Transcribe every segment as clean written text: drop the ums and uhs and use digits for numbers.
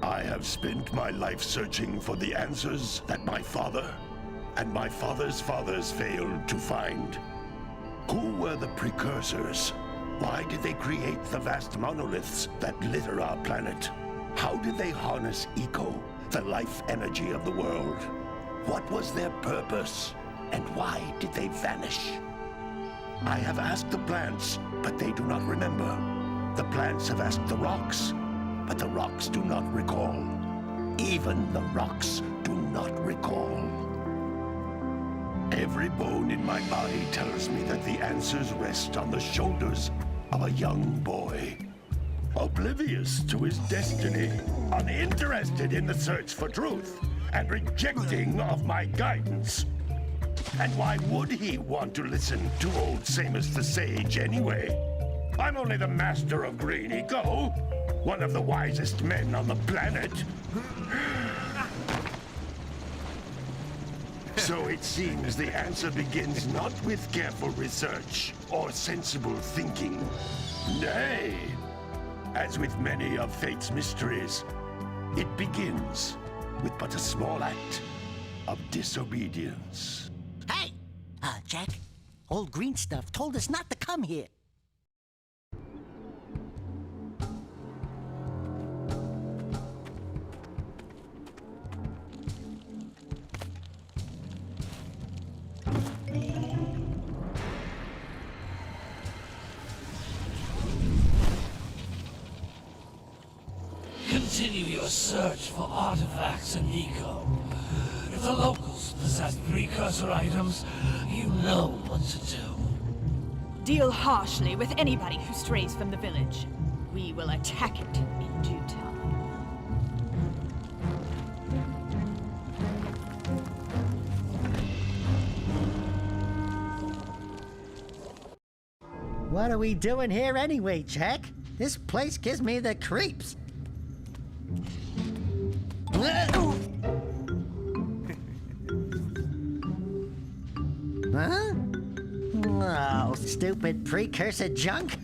I have spent my life searching for the answers that my father and my father's fathers failed to find. Who were the Precursors? Why did they create the vast monoliths that litter our planet? How did they harness eco, the life energy of the world? What was their purpose? And why did they vanish? I have asked the plants, but they do not remember. The plants have asked the rocks, but the rocks do not recall. Even the rocks do not recall. Every bone in my body tells me that the answers rest on the shoulders of a young boy. Oblivious to his destiny, uninterested in the search for truth, and rejecting of my guidance. And why would he want to listen to old Samos the Sage anyway? I'm only the master of green eco, one of the wisest men on the planet. So it seems the answer begins not with careful research or sensible thinking. Nay, as with many of fate's mysteries, it begins with but a small act of disobedience. Hey! Jak, old green stuff told us not to come here. Continue your search for artifacts and eco. If the locals possess precursor items, you know what to do. Deal harshly with anybody who strays from the village. We will attack it in due time. What are we doing here anyway, Jak? This place gives me the creeps. Huh? Oh, stupid precursor junk.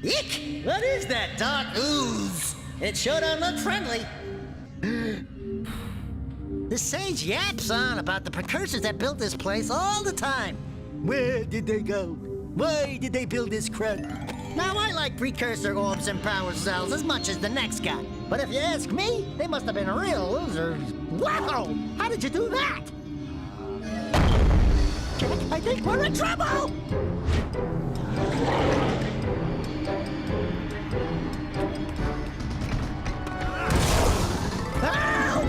Eek! What is that dark ooze? It sure don't look friendly. The sage yaps on about the precursors that built this place all the time. Where did they go? Why did they build this crap? Now, I like precursor orbs and power cells as much as the next guy. But if you ask me, they must have been real losers. Wow! How did you do that? I think we're in trouble! Ow!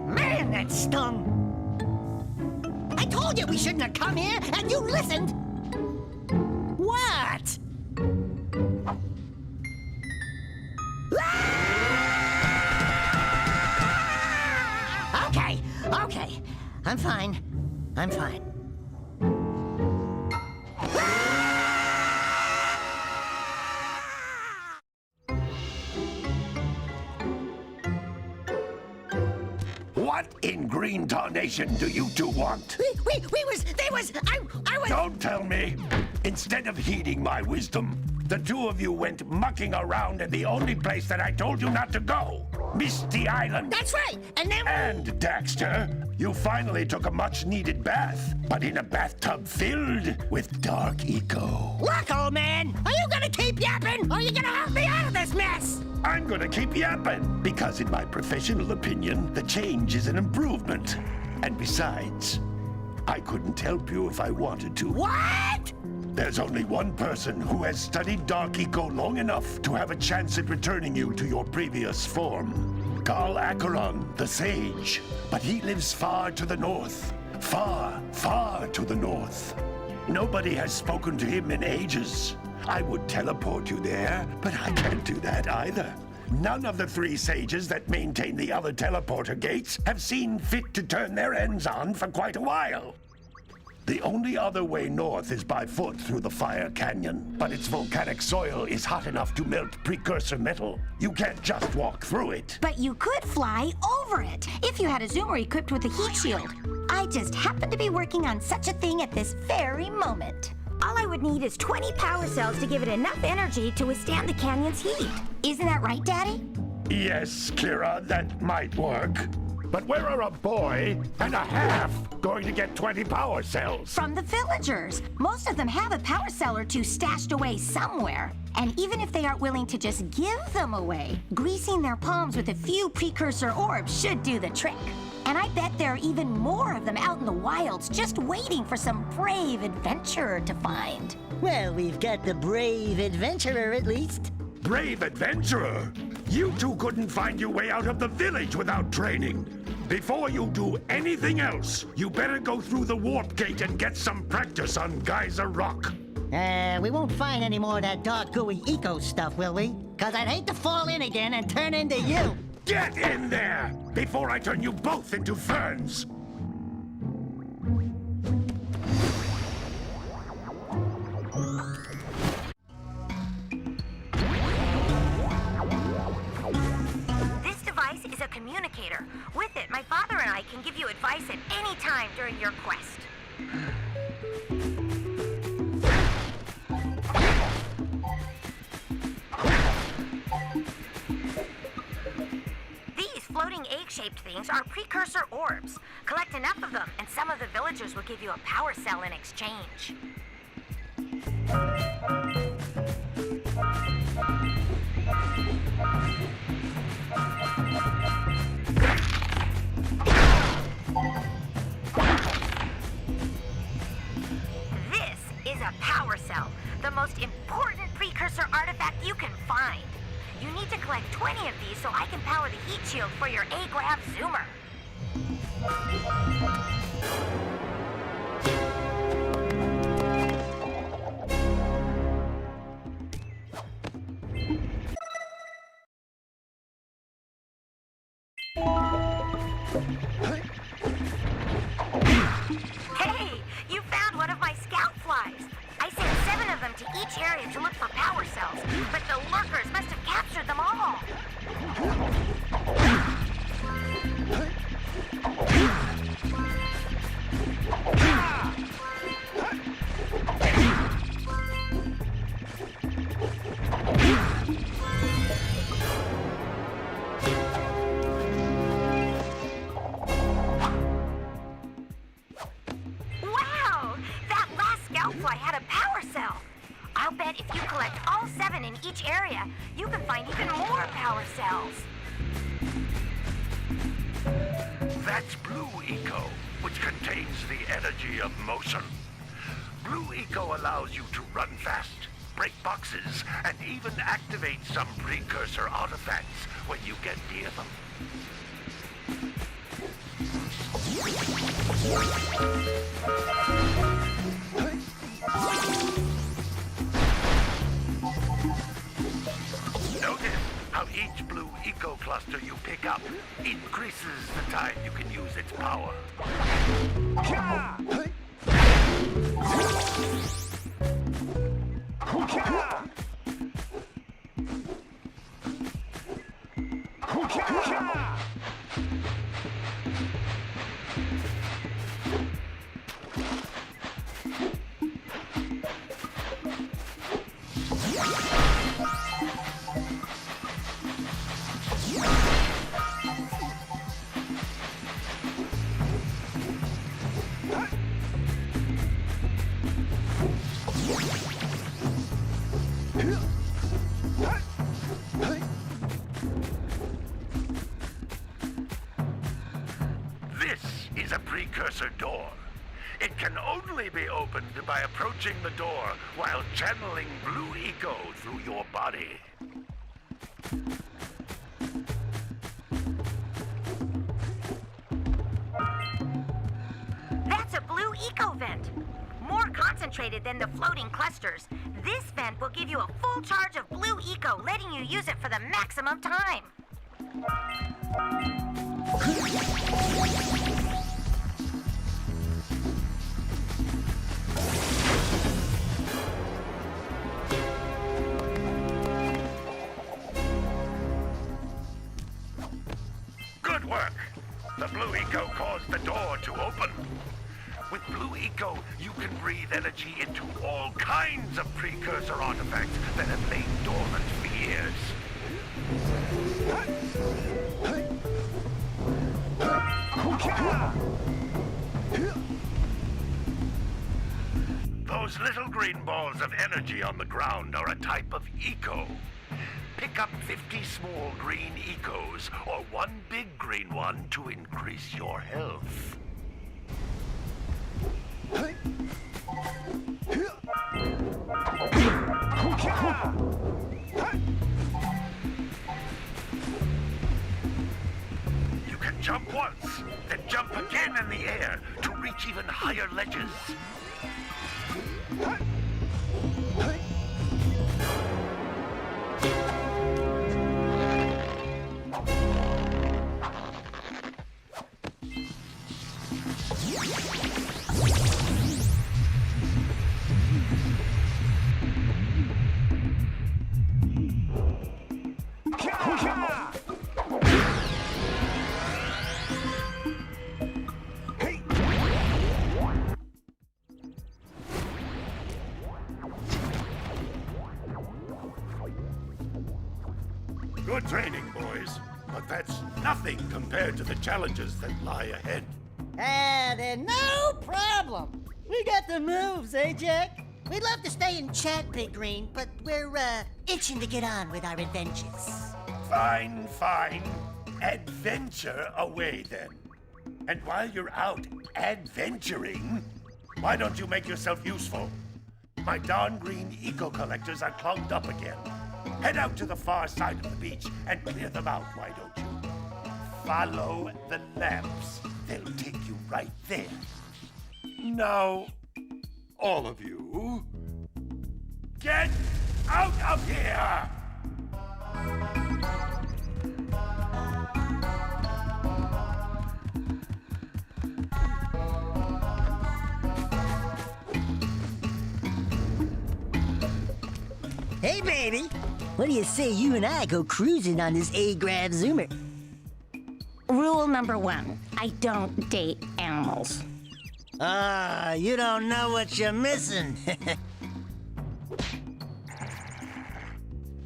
Man, that stung! I told you we shouldn't have come here, and you listened! What? Okay. I'm fine. What in green tarnation do you two want? I was... Don't tell me! Instead of heeding my wisdom, the two of you went mucking around in the only place that I told you not to go! Misty Island! That's right! And then... And, Daxter, you finally took a much-needed bath, but in a bathtub filled with dark eco. Look, old man! Are you gonna keep yapping, or are you gonna help me out of this mess? I'm gonna keep yapping, because in my professional opinion, the change is an improvement. And besides, I couldn't help you if I wanted to. What? There's only one person who has studied dark eco long enough to have a chance at returning you to your previous form. Carl Acheron, the Sage. But he lives far to the north. Far, far to the north. Nobody has spoken to him in ages. I would teleport you there, but I can't do that either. None of the three sages that maintain the other teleporter gates have seen fit to turn their ends on for quite a while. The only other way north is by foot through the Fire Canyon, but its volcanic soil is hot enough to melt precursor metal. You can't just walk through it. But you could fly over it, if you had a zoomer equipped with a heat shield. I just happen to be working on such a thing at this very moment. All I would need is 20 power cells to give it enough energy to withstand the canyon's heat. Isn't that right, Daddy? Yes, Keira, that might work. But where are a boy and a half going to get 20 power cells? From the villagers. Most of them have a power cell or two stashed away somewhere. And even if they aren't willing to just give them away, greasing their palms with a few precursor orbs should do the trick. And I bet there are even more of them out in the wilds just waiting for some brave adventurer to find. Well, we've got the brave adventurer at least. Brave adventurer! You two couldn't find your way out of the village without training. Before you do anything else, you better go through the warp gate and get some practice on Geyser Rock. We won't find any more of that dark gooey eco stuff, will we? 'Cause I'd hate to fall in again and turn into you. Get in there before I turn you both into ferns. This device is a communicator. With it, my father and I can give you advice at any time during your quest. These floating egg-shaped things are precursor orbs. Collect enough of them, and some of the villagers will give you a power cell in exchange. This is a power cell, the most important precursor artifact you can find. You need to collect 20 of these so I can power the heat shield for your A-Grav zoomer. Hey, you found one of my scout flies. I sent 7 of them to each area to look for power cells, but the lurkers must have captured them all. Wow! That last scout fly had a power cell. I'll bet if you collect all 7 in each area, you can find even more power cells. That's Blue Eco, which contains the energy of motion. Blue Eco allows you to run fast, break boxes, and even activate some precursor artifacts when you get near them. Notice how each Blue Eco cluster you pick up increases the time you can use its power. This is a precursor door. It can only be opened by approaching the door while channeling Blue Eco through your body. That's a Blue Eco vent. More concentrated than the floating clusters. This vent will give you a full charge of Blue Eco, letting you use it for the maximum time. Good work. The blue eco caused the door to open. With blue eco, you can breathe energy into all kinds of precursor artifacts that have lain dormant for years. Those little green balls of energy on the ground are a type of eco. Pick up 50 small green ecos or one big green one to increase your health. You can jump once, then jump again in the air to reach even higher ledges. Good training, boys. But that's nothing compared to the challenges that lie ahead. Then no problem. We got the moves, eh, Jak? We'd love to stay and chat, Big Green, but we're, itching to get on with our adventures. Fine, fine. Adventure away, then. And while you're out adventuring, why don't you make yourself useful? My darn green eco-collectors are clogged up again. Head out to the far side of the beach and clear them out, why don't you? Follow the lamps. They'll take you right there. Now, all of you, get out of here! Hey, baby. What do you say you and I go cruising on this A-Grav Zoomer? Rule number 1, I don't date animals. Ah, you don't know what you're missing.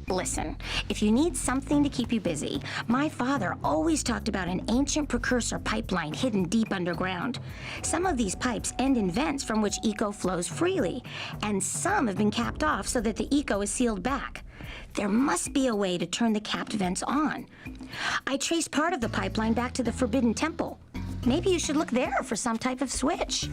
Listen, if you need something to keep you busy, my father always talked about an ancient precursor pipeline hidden deep underground. Some of these pipes end in vents from which eco flows freely, and some have been capped off so that the eco is sealed back. There must be a way to turn the capped vents on. I traced part of the pipeline back to the Forbidden Temple. Maybe you should look there for some type of switch.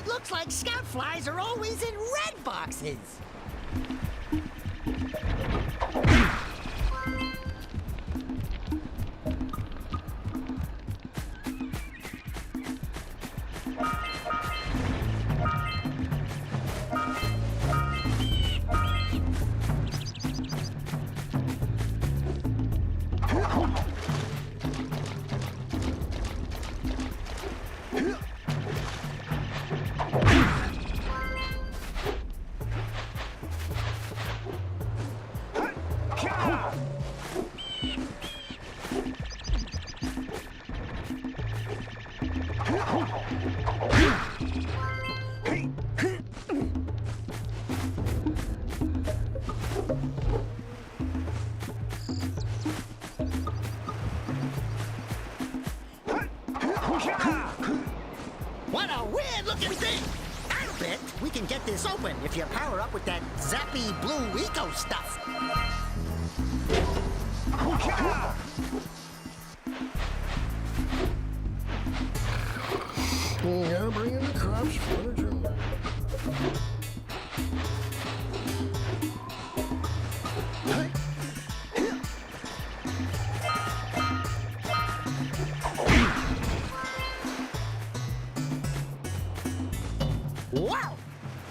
Looks like scout flies are always in red boxes. What a weird-looking thing! I bet we can get this open if you power up with that zappy blue eco stuff. Yeah, bring in the cops for the job. Wow!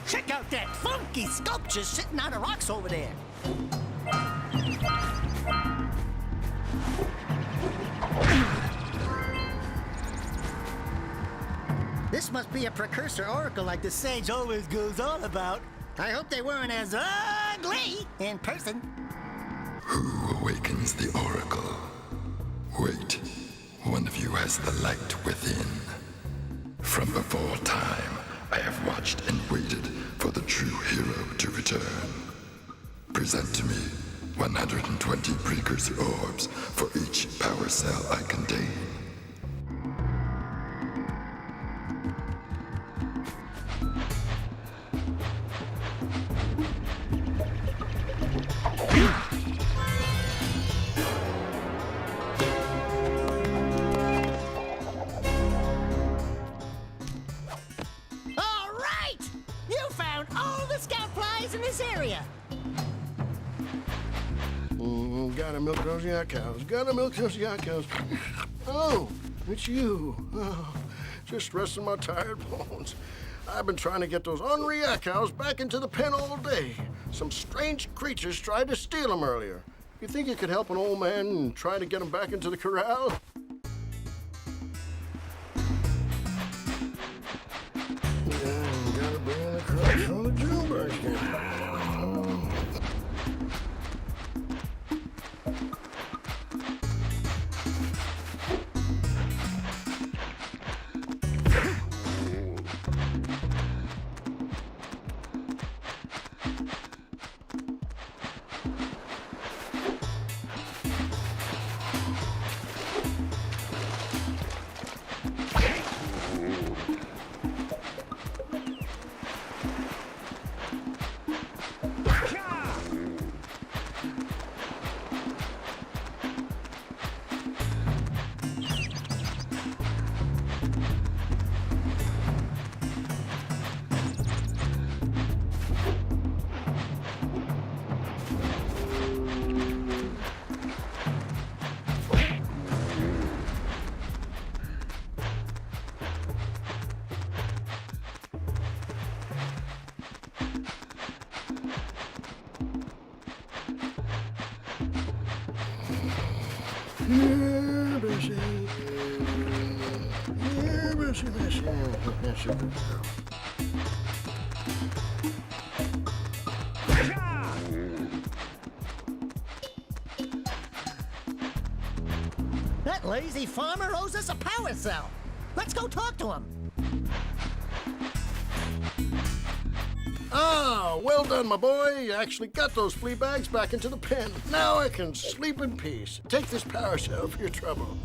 Check out that funky spooky sculptures sitting on the rocks over there. This must be a Precursor oracle like the sage always goes on about. I hope they weren't as ugly in person. Who awakens the oracle? Wait, one of you has the light within. From before time, I have watched and waited for the true hero to return. Present to me 120 Precursor orbs for each power cell I contain. All right! You found all the scout flies in this area. Gotta milk those yak cows. Gotta milk those yak cows. Oh, it's you. Oh, just resting my tired bones. I've been trying to get those ornery yak cows back into the pen all day. Some strange creatures tried to steal them earlier. You think you could help an old man and try to get them back into the corral? Yeah, gotta bring in the crops from the Junebirds here. Yeah, Bessie. Yeah, Bessie, Bessie. That's a good girl. That lazy farmer owes us a power cell. Let's go talk to him. Ah, well done, my boy. You actually got those flea bags back into the pen. Now I can sleep in peace. Take this power cell for your trouble.